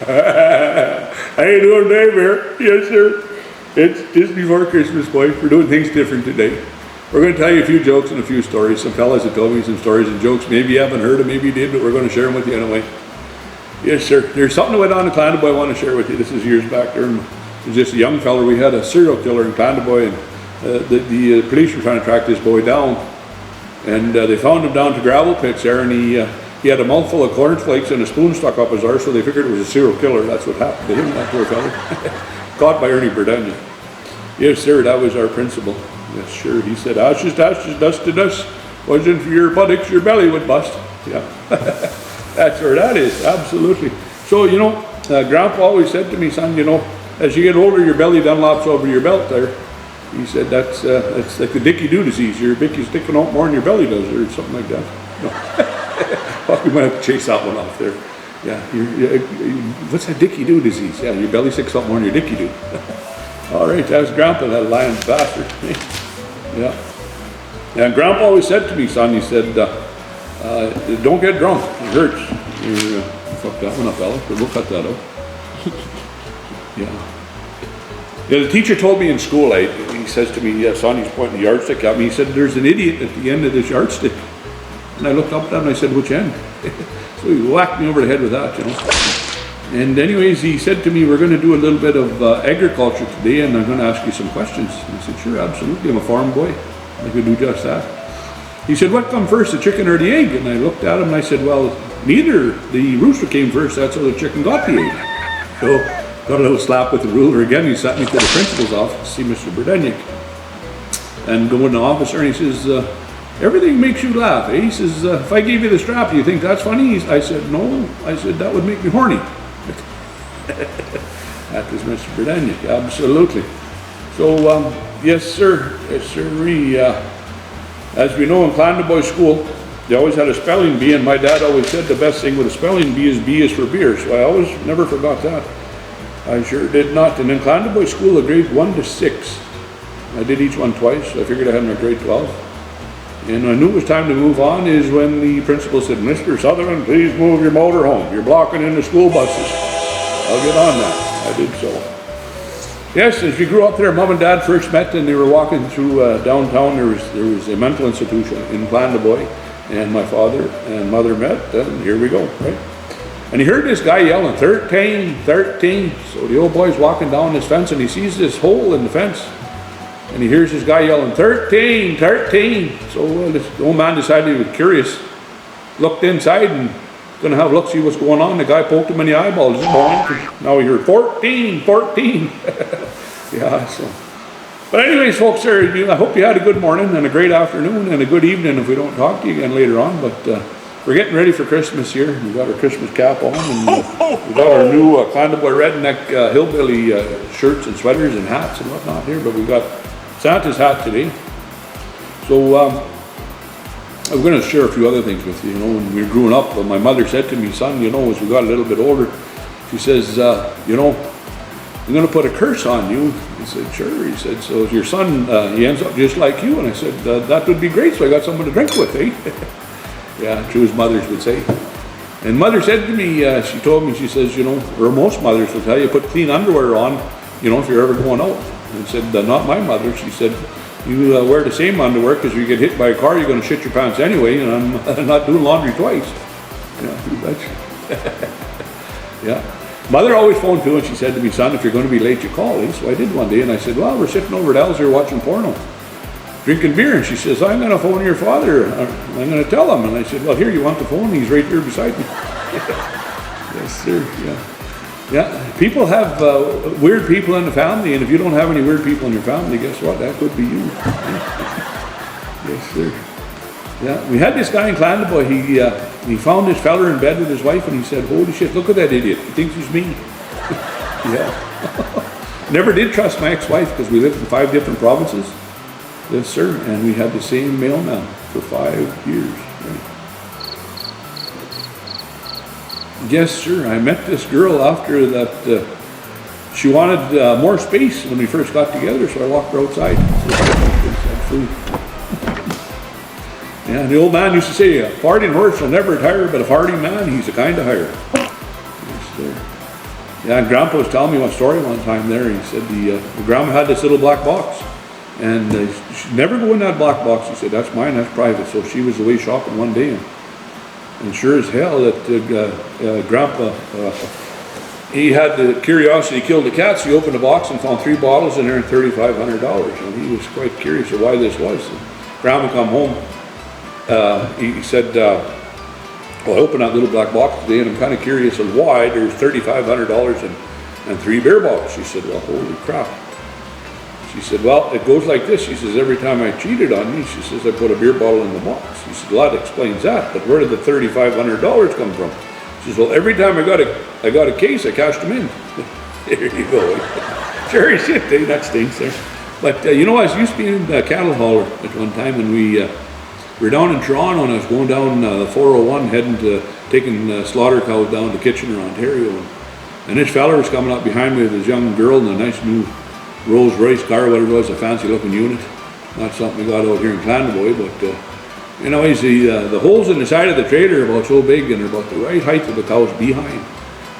How you doing, Dave here? Yes, sir. It's just before Christmas, boys. We're doing things different today. We're going to tell you a few jokes and a few stories. Some fellas have told me some stories and jokes. Maybe you haven't heard them, maybe you did, but we're going to share them with you anyway. Yes, sir. There's something that went on in Clandeboye I want to share with you. This is years back there. It was just a young fella. We had a serial killer in Clandeboye, and the police were trying to track this boy down. And they found him down to gravel pits there, and he had a mouthful of cornflakes and a spoon stuck up his arse, so they figured it was a serial killer. That's what happened to him, that poor fella. Caught by Ernie Burdania. Yes, sir, that was our principal. Yes, sure. He said, ashes to ashes, dust to dust. Wasn't for your buttocks, your belly would bust. Yeah. That's where that is, absolutely. So, you know, Grandpa always said to me, son, you know, as you get older, your belly dunlops over your belt there. He said, that's like the Dicky-Doo disease. Your Dicky's sticking out more than your belly does, or something like that. No. Well, we might have to chase that one off there. Yeah, what's that Dicky-Doo disease? Yeah, your belly sticks out more than your Dicky-Doo. All right, that was Grandpa, that lying bastard. Yeah. And Grandpa always said to me, son, he said, don't get drunk, it hurts. Fuck that one up, Alex, but we'll cut that out. Yeah. Yeah, the teacher told me in school, he says to me, yeah, son, he's pointing the yardstick at me. He said, there's an idiot at the end of this yardstick. And I looked up at him and I said, which end? So he whacked me over the head with that, you know. And anyways, he said to me, we're going to do a little bit of agriculture today, and I'm going to ask you some questions. And I said, sure, absolutely, I'm a farm boy. I could do just that. He said, what come first, the chicken or the egg? And I looked at him and I said, well, neither. The rooster came first, that's how the chicken got the egg. So, got a little slap with the ruler again. He sat me to the principal's office to see Mr. Burdeniak. And go in the office there, and he says, everything makes you laugh, eh? He says, if I gave you the strap, do you think that's funny? I said, no. I said, that would make me horny. That was Mr. Burdeniak, absolutely. So, yes, sir. Yes, sir. As we know in Clandeboye School, they always had a spelling bee, and my dad always said the best thing with a spelling bee is for beer. So I always never forgot that. I sure did not. And in Clandeboye School, a grade 1 to 6, I did each one twice. I figured I had my grade 12. And I knew it was time to move on is when the principal said, Mr. Sutherland, please move your motor home. You're blocking in the school buses. I'll get on that. I did so. Yes, as we grew up there, Mom and Dad first met, and they were walking through downtown. There was a mental institution in Clandeboye, and my father and mother met, and here we go, right? And he heard this guy yelling, 13, 13. So the old boy's walking down this fence, and he sees this hole in the fence. And he hears this guy yelling, 13, 13. So this old man decided he was curious, looked inside, and going to have a look, see what's going on. The guy poked him in the eyeballs. Now he heard 14, 14. Yeah, so. But anyways, folks, there, I hope you had a good morning and a great afternoon and a good evening if we don't talk to you again later on. But we're getting ready for Christmas here. We've got our Christmas cap on, and we've got our new Clandeboye Redneck hillbilly shirts and sweaters and hats and whatnot here. But we've got Santa's hat today. So I'm going to share a few other things with you. You know, when we were growing up, my mother said to me, son, you know, as we got a little bit older, she says, you know, I'm going to put a curse on you. He said, sure. He said, so your son, he ends up just like you. And I said, that would be great. So I got someone to drink with, eh? Yeah, true as mothers would say. And mother said to me, she told me, she says, you know, or most mothers will tell you, put clean underwear on, you know, if you're ever going out. And I said, not my mother. She said, you wear the same underwear because if you get hit by a car, you're going to shit your pants anyway, and I'm not doing laundry twice. Yeah, you betcha. Yeah. Mother always phoned too, and she said to me, son, if you're going to be late, you call. So I did one day, and I said, well, we're sitting over at Al's here watching porno, drinking beer, and she says, I'm going to phone your father. I'm going to tell him. And I said, well, here, you want the phone? He's right here beside me. Yes, sir, yeah. Yeah, people have weird people in the family, and if you don't have any weird people in your family, guess what? That could be you. Yes, sir. Yeah, we had this guy in Clandeboye. He found this fella in bed with his wife, and he said, holy shit, look at that idiot. He thinks he's me. Yeah. Never did trust my ex-wife because we lived in 5 different provinces. Yes, sir. And we had the same mailman for 5 years. Right? Yes, sir. I met this girl after that. She wanted more space when we first got together, so I walked her outside. Yeah, the old man used to say, a farting horse will never retire, but a farting man, he's a kind of hire. Yes, sir. Yeah, and Grandpa was telling me one story one time there. He said the Grandma had this little black box, and she'd never go in that black box. He said, that's mine, that's private. So she was away shopping one day, and sure as hell that Grandpa, he had the curiosity to kill the cats. He opened the box and found 3 bottles in there and $3,500. And he was quite curious of why this was. And Grandma come home, he said, well, I opened that little black box today and I'm kind of curious of why there's $3,500 and 3 beer bottles. She said, well, holy crap. She said, well, it goes like this. She says, every time I cheated on you, she says, I put a beer bottle in the box. She said, well, that explains that, but where did the $3,500 come from? She says, well, every time I got a case, I cashed them in. There you go. Sure as shit, eh? That stinks there. But you know, I used to be in the cattle hauler at one time, and we were down in Toronto, and I was going down the 401, heading to taking slaughter cows down to Kitchener, Ontario. And this fella was coming up behind me with his young girl in a nice new Rolls Royce car, whatever it was, a fancy looking unit. Not something we got out here in Clandeboye, but you know, the holes in the side of the trailer are about so big, and they're about the right height of the cow's behind.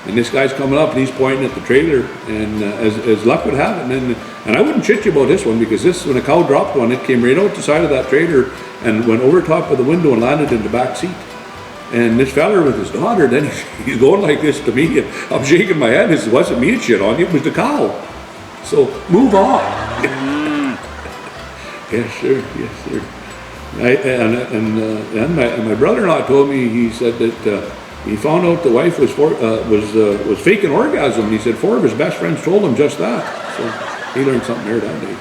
And this guy's coming up and he's pointing at the trailer, and as luck would have it, and I wouldn't chit you about this one, because when a cow dropped one, it came right out the side of that trailer and went over top of the window and landed in the back seat. And this fella with his daughter, then he's going like this to me, and I'm shaking my head. He says, it wasn't me that shit on you, it was the cow. So move on. Yes, sir. Yes, sir. And my brother-in-law told me, he said that he found out the wife was faking orgasm. He said 4 of his best friends told him just that. So he learned something there that day.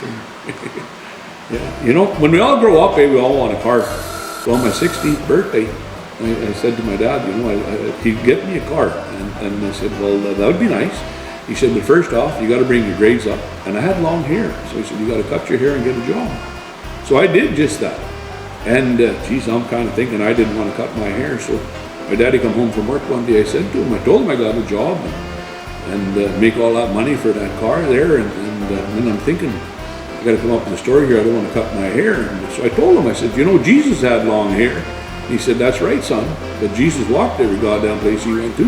Yeah, you know, when we all grow up, we all want a car. So on my 16th birthday, I said to my dad, you know, he'd get me a car, and I said, well, that would be nice. He said, but first off, you got to bring your grades up. And I had long hair, so he said, you got to cut your hair and get a job. So I did just that. And geez, I'm kind of thinking I didn't want to cut my hair. So my daddy come home from work one day. I said to him, I told him I got a job and make all that money for that car there. And then I'm thinking, I got to come up in the store here. I don't want to cut my hair. And so I told him, I said, you know, Jesus had long hair. He said, that's right, son. But Jesus walked every goddamn place he went to.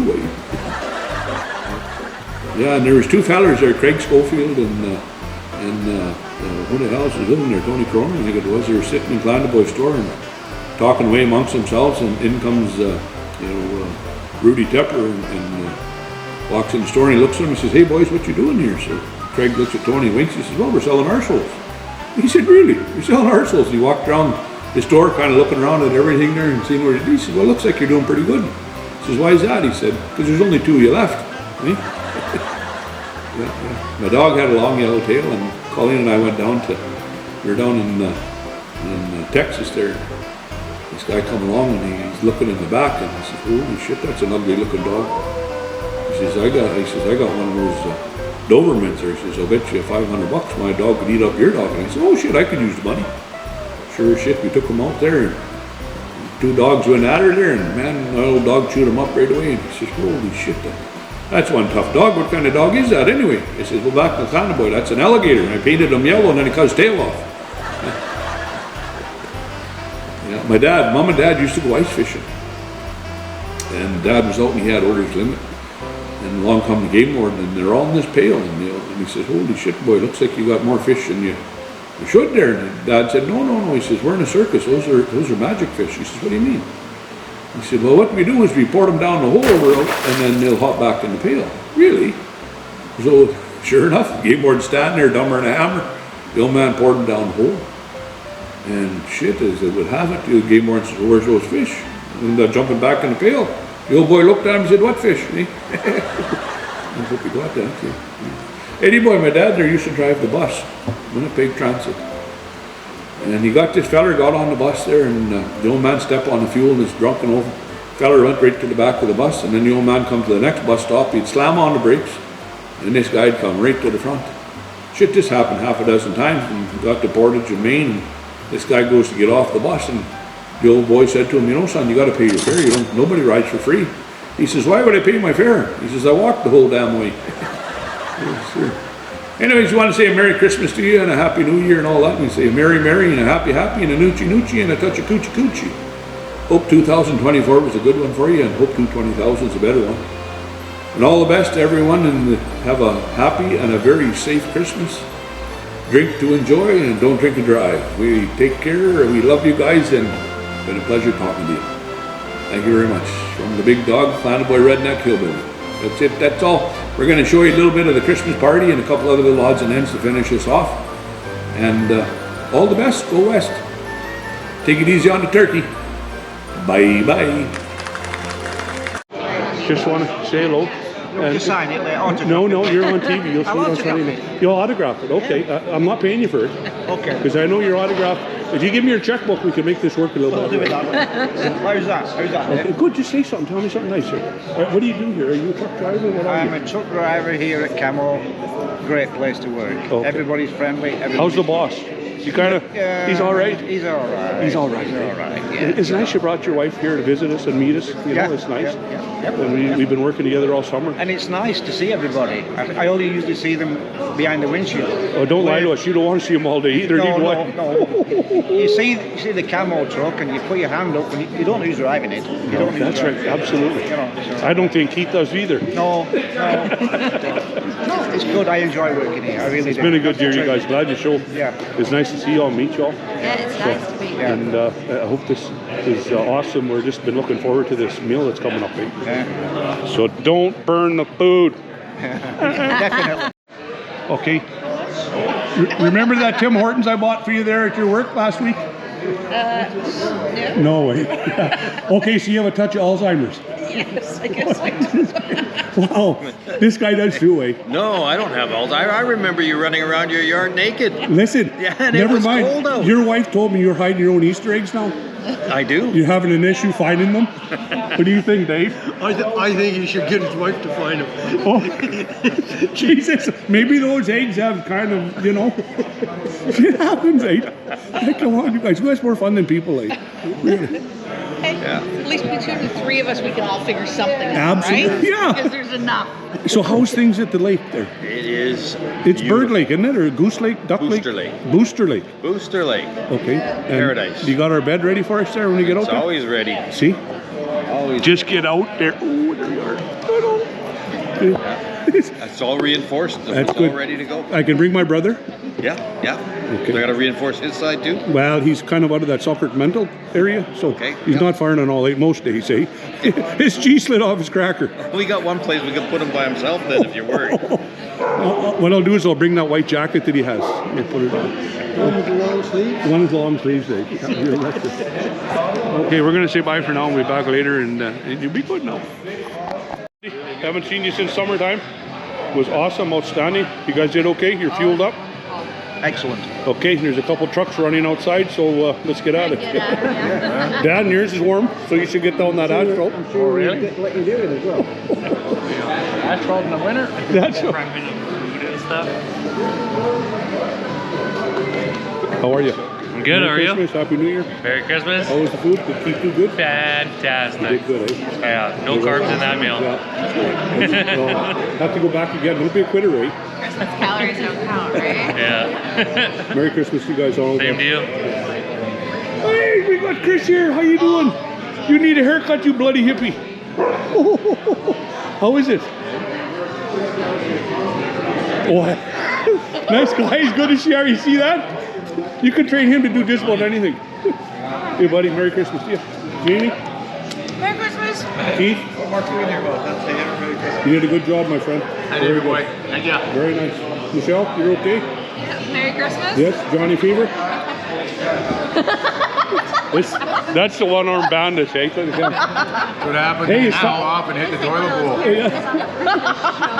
Yeah, and there was 2 fellas there, Craig Schofield and who the hell was living there, Tony Cronin, I think it was. They were sitting in Clandeboye store and talking away amongst themselves, and in comes Rudy Tepper and walks in the store, and he looks at him and says, hey boys, what you doing here? So Craig looks at Tony and winks. He says, well, we're selling arseholes. He said, really? You're selling arseholes? He walked around the store kind of looking around at everything there and seeing what he did. He said, well, looks like you're doing pretty good. He says, why is that? He said, because there's only 2 of you left. Yeah. My dog had a long yellow tail, and Colleen and I went down we were down in Texas there. This guy come along and he's looking in the back, and he says, holy shit, that's an ugly looking dog. He says, I got one of those Dobermans there. He says, I'll bet you $500 my dog could eat up your dog. And I said, oh shit, I could use the money. Sure as shit, we took him out there, and 2 dogs went at her there, and man, my old dog chewed him up right away. And he says, holy shit, that's one tough dog. What kind of dog is that anyway? He says, well, back in Clandeboye, that's an alligator. And I painted him yellow, and then he cut his tail off. Yeah, my mom and dad used to go ice fishing. And dad was out and he had orders limit. And along come the game warden, and they're all in this pail. And he says, holy shit, boy, looks like you got more fish than you should there. And dad said, no. He says, we're in a circus. Those are magic fish. He says, what do you mean? He said, well, what we do is we pour them down the hole over, and then they'll hop back in the pail. Really? So, sure enough, the game warden's standing there, dumber than a hammer. The old man poured them down the hole. And shit, as it would have it, the game warden says, well, where's those fish? And they're jumping back in the pail. The old boy looked at him and said, what fish? I hope he got that. Yeah. Eddie boy, my dad there used to drive the bus, Winnipeg Transit. And he got on the bus there, and the old man stepped on the fuel and is drunk and over. Fella went right to the back of the bus, and then the old man come to the next bus stop. He'd slam on the brakes, and this guy'd come right to the front. Shit, this happened half a dozen times, and we got to Portage in Maine, and this guy goes to get off the bus, and the old boy said to him, you know, son, you got to pay your fare. Nobody rides for free. He says, why would I pay my fare? He says, I walked the whole damn way. Yes, sir. Anyways, you want to say a Merry Christmas to you and a Happy New Year and all that. We say a Merry Merry and a Happy Happy and a Noochie Noochie and a touch of Coochie Coochie. Hope 2024 was a good one for you, and hope 2020 is a better one. And all the best to everyone, and have a happy and a very safe Christmas. Drink to enjoy and don't drink and drive. We take care, we love you guys, and it's been a pleasure talking to you. Thank you very much. From the Big Dog, Planet Boy Redneck Hillbilly. That's it, that's all. We're going to show you a little bit of the Christmas party and a couple other little odds and ends to finish us off. And all the best, go west. Take it easy on the turkey. Bye-bye. Just want to say hello. You sign it later. No, you're on TV. You'll see what I'm saying. You'll autograph it. Okay. I'm not paying you for it. Okay. Because I know your autograph. If you give me your checkbook, we can make this work a little I'll bit. do it that way. How's that? Okay, good. Just say something. Tell me something nice here. What do you do here? Are you a truck driver? What are I'm you? a truck driver here at Kamo. Great place to work. Okay. Everybody's friendly. How's the boss? You kind of, he's all right? He's all right. He's all right. He's all right, yeah. It's nice you brought your wife here to visit us and meet us. You know, it's nice. And we've been working together all summer. And it's nice to see everybody. I only usually see them behind the windshield. Oh, don't lie to us. You don't want to see them all day either. No. You see the Kamo truck and you put your hand up and you don't know who's driving it. You don't know That's right. Absolutely. You know, I don't think Keith does either. No. It's good. I enjoy working here. I really do. It's been a good year, you guys. Glad you showed. Yeah. It's nice to see you all, meet you all. Yeah, it's nice to be here. And I hope this is awesome. We're just been looking forward to this meal that's coming up. Yeah. So don't burn the food. Definitely. Okay. Remember that Tim Hortons I bought for you there at your work last week? No. No way. Okay, so you have a touch of Alzheimer's. Yes, I guess I do. Wow, this guy does too, eh? No, I don't have Alzheimer's. I remember you running around your yard naked. Listen, Yeah, and never it was mind. cold out. Your wife told me you're hiding your own Easter eggs now. I do. You're having an issue finding them? What do you think, Dave? I think he should get his wife to find him. Oh, Jesus. Maybe those eggs have kind of, you know, shit happens, eh? Like, come on, you guys. You guys more fun than people, eh? Really. Hey, at least between the three of us, we can all figure something out, Absolutely, right? yeah. Because there's enough. So how's things at the lake there? It is. It's beautiful. Bird Lake, isn't it? Or Goose Lake? Duck Booster Lake? Lake. Booster Lake. Booster Lake. Okay. And Paradise. You got our bed ready for us there when we get out It's there? always ready. See? Always. Just get out there. Oh, there you are. It's all reinforced. That's It's good. all ready to go. I can bring my brother. Yeah. Okay. So I got to reinforce his side too. Well, he's kind of out of that Selkirk mental area, so Okay, he's yeah. not firing on all eight most days, eh? His cheese slid off his cracker. We got one place we can put him by himself then if you're worried. What I'll do is I'll bring that white jacket that he has. I'll put it on. One with the long sleeves? One with long sleeves, eh? Yeah, you're elected. Okay, we're going to say bye for now. We'll be back later, and you'll be good now. Haven't seen you since summertime. It was awesome, outstanding. You guys did okay? You're fueled up? Excellent. Okay, there's a couple trucks running outside, so let's get at it. Dad, yours is warm, so you should get down that asphalt. I'm sure we'll let you do it as well. Asphalt in the winter. That's Food and stuff. How are you? I'm good, how are Merry you? Christmas, Happy New Year. Merry Christmas. How was the food? Did Keith do good? Fantastic. You did good, eh? Yeah, no carbs in that meal. Yeah. Well, have to go back again. Don't be a quitter, eh? Christmas calories don't count, right? Yeah. Merry Christmas to you guys all. Same to you. Hey, we got Chris here. How you doing? You need a haircut, you bloody hippie. How is it? Oh, nice guy. He's good to see you. You see that? You can train him to do just about anything. Hey, buddy. Merry Christmas to you. Jamie? Merry Christmas. Keith? You did a good job, my friend. I did, boy. Thank you. Very nice. Michelle, you're okay? Yeah, Merry Christmas. Yes, Johnny Fever? That's the one-armed bandit, eh? What happened Hey, now off and hit the toilet bowl.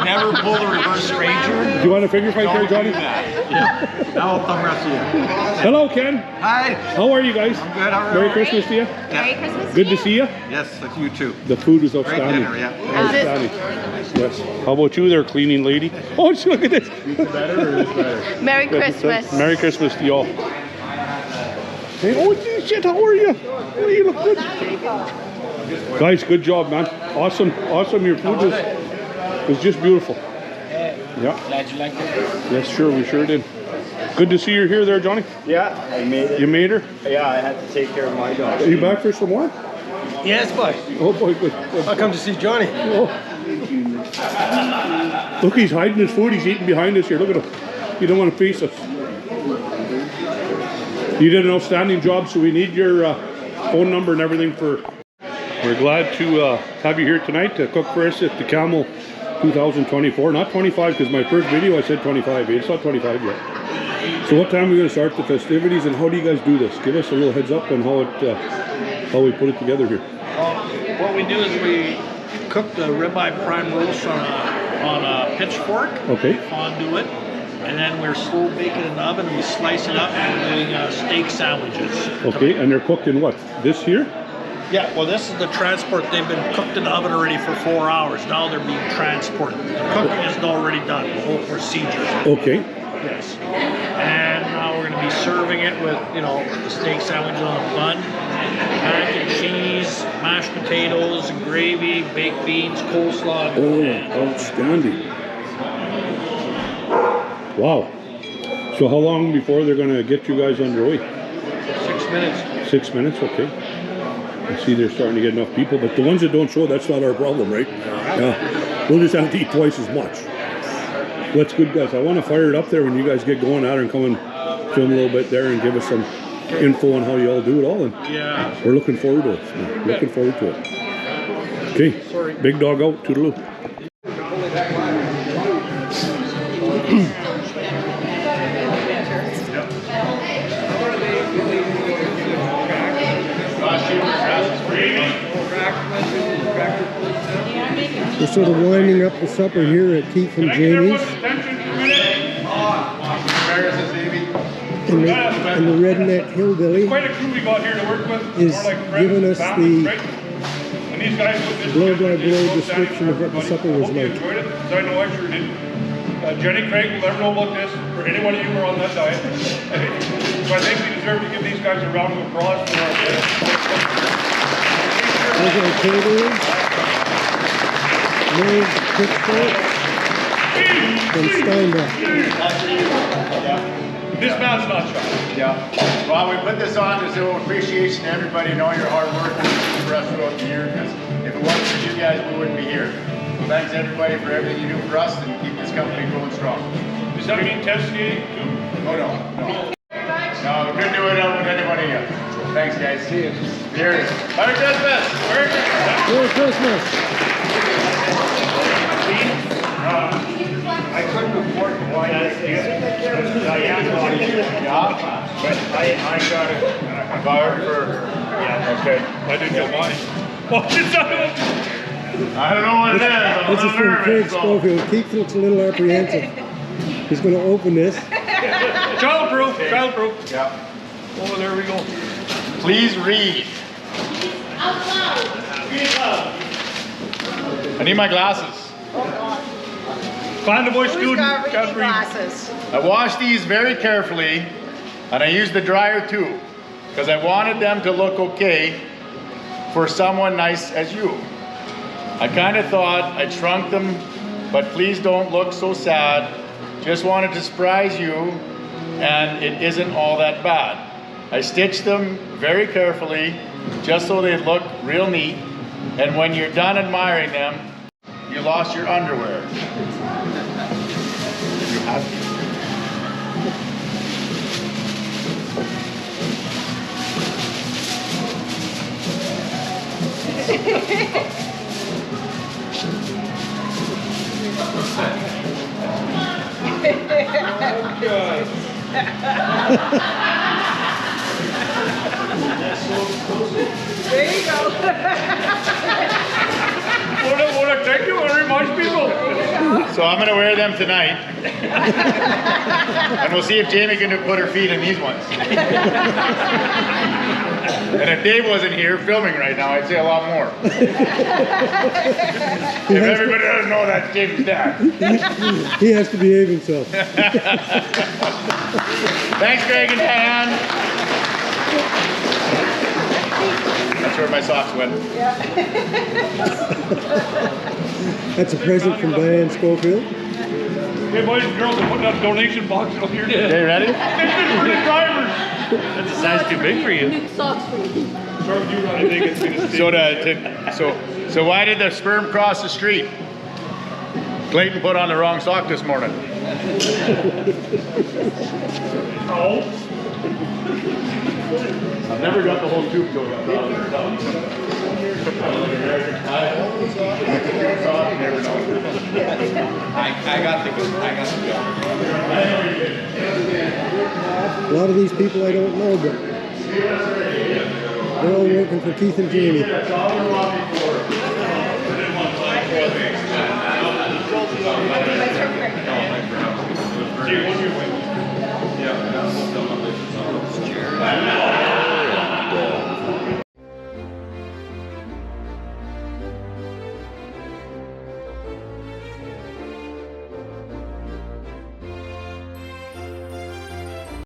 Never pull the reverse stranger. Do you want a finger fight there, Johnny? Now I'll thumb wrestle you. Hello, Ken. Hi. How are you guys? I'm good. How are Merry you? Christmas to you. Merry Christmas. Good to see you. Yes, that's you too. The food was outstanding. dinner, yeah. Outstanding. Yes. How about you there, cleaning lady? Oh, look at this. Merry Christmas. Merry Christmas to y'all. Hey, oh, shit, how are you? Oh, you look good. Guys, good job, man. Awesome. Your food was just beautiful. Yeah. Glad you liked it. Yes, sure, we sure did. Good to see you here there, Johnny. Yeah, I made it. You made her? Yeah, I had to take care of my dog. Are you back for some more? Yes, boy. Oh boy, good. I'll come to see Johnny. Oh. Look, he's hiding his food. He's eating behind us here. Look at him. He don't want to face us. You did an outstanding job, so we need your phone number and everything for... We're glad to have you here tonight to cook for us at the Kamo 2024. Not 25, because my first video I said 25. It's not 25 yet. So what time are we going to start the festivities, and how do you guys do this? Give us a little heads up on how we put it together here. What we do is we cook the ribeye prime roast on a pitchfork. Okay. Fondue it. And then we're slow baking in the oven, and we slice it up, and we're doing steak sandwiches. Okay, and they're cooked in what? This here? Yeah, well, this is the transport. They've been cooked in the oven already for 4 hours. Now they're being transported. The cooking is already done, the whole procedure. Okay. Yes. And now we're going to be serving it with, you know, the steak sandwich on a bun, mac and cheese, mashed potatoes, and gravy, baked beans, coleslaw. Oh, outstanding. Wow. So how long before they're going to get you guys underway? 6 minutes. 6 minutes, okay. I see they're starting to get enough people, but the ones that don't show, that's not our problem, right? Yeah. We'll just have to eat twice as much. Well, that's good, guys. I want to fire it up there when you guys get going out and come and film a little bit there and give us some info on how you all do it all. And Yeah. we're looking forward to it. Looking forward to it. Okay. Big dog out. Toodaloo. We're sort of winding up the supper here at Keith and Jamie's. And the redneck hillbilly is giving us the blow-by-blow description of what the supper was like. I know I sure did. Jenny Craig will never know about this, or any one of you who are on that diet. So I think we deserve to give these guys a round of applause for our There's our catering. Mary's Pittsburgh and Steinbach. This man's not shy. Yeah. Well, we put this on to show appreciation to everybody and all your hard work for us throughout the year, because if it wasn't for you guys, we wouldn't be here. So thanks everybody for everything you do for us and keep this company going strong. Does that mean testing too? Oh, no. No, we couldn't do it with anybody else. Thanks, guys. See you. Cheers. Merry Christmas. Merry Christmas. Merry Christmas. I couldn't afford to buy this. Diane bought it. Yeah, but I got it. I borrowed for. Yeah. Okay. Why didn't you buy? What is that? I don't know what it is. I'm This is from Craig Schofield. Keith looks a little apprehensive. He's going to open this. Childproof. Childproof. Yeah. Oh, there we go. Please read. I need my glasses. Find the boy student. Glasses. I washed these very carefully, and I used the dryer too, because I wanted them to look okay for someone nice as you. I kind of thought I'd shrunk them, but please don't look so sad. Just wanted to surprise you, and it isn't all that bad. I stitched them very carefully, just so they look real neat, and when you're done admiring them, you lost your underwear. You have to. There you go. Thank you very much, people. So I'm going to wear them tonight. And we'll see if Jamie can put her feet in these ones. And if Dave wasn't here filming right now, I'd say a lot more. If everybody doesn't know, that's Jamie's dad. He has to behave himself. Thanks, Greg and Diane. That's where my socks went. That's a present from Diane Schofield. Hey, boys and girls, I'm putting that donation box up here. Okay, ready? This is for the drivers. That's a size too big for you. So why did the sperm cross the street? Clayton put on the wrong sock this morning. I've never got the whole tube going up. I got the A lot of these people I don't know, but they're all working for Keith and Jamie. Yeah.